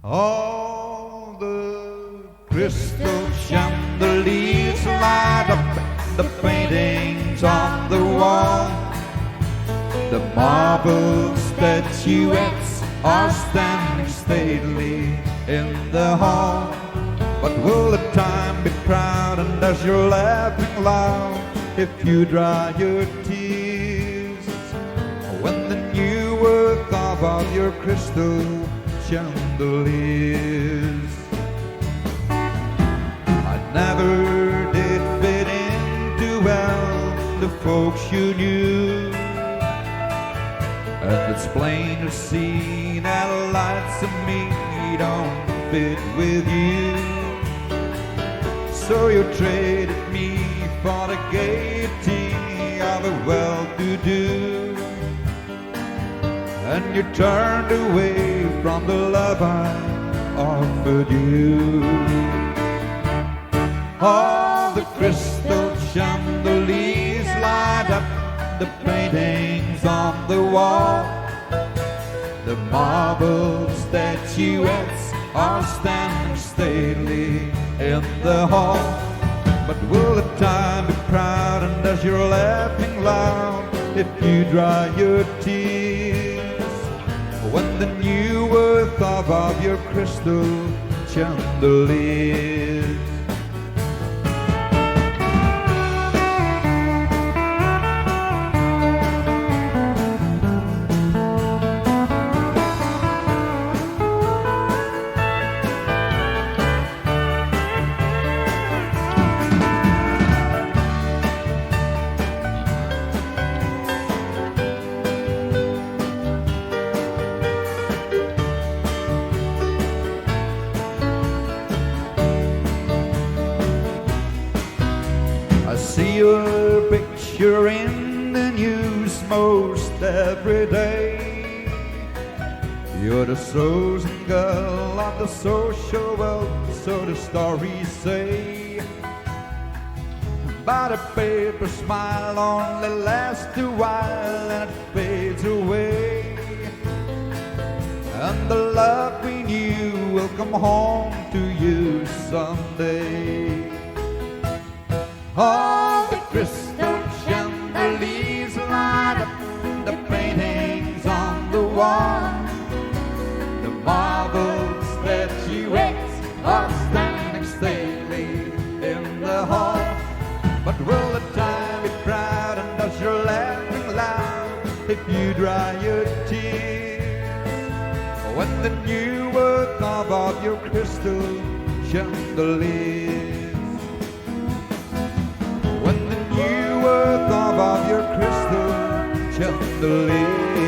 All the crystal chandeliers light up the paintings on the wall. The marble statuettes are standing stately in the hall. But will the time be proud and does your laughing loud if you dry your tears? When the new world thought of your crystal chandeliers. I never did fit in too well the folks you knew, and it's plain to see that lights of me don't fit with you. So you traded me for the gaiety of a well-to-do, and you turned away from the love I offered you. All the crystal chandeliers light up the paintings on the wall. The marble statuettes are standing stately in the hall. But will the time be proud and does your laughing loud if you dry your tears? When the new worth of your crystal chandeliers. See your picture in the news most every day. You're the chosen girl of the social world, so the stories say. But a paper smile only lasts a while and it fades away. And the love we knew will come home to you someday. All the crystal chandeliers light up the paintings on the wall. The marble statuettes are standing stately in the hall. But will the time be proud and does your laughing loud if you dry your tears? When the new world of your crystal chandeliers. When the new worth of your crystal chandelier.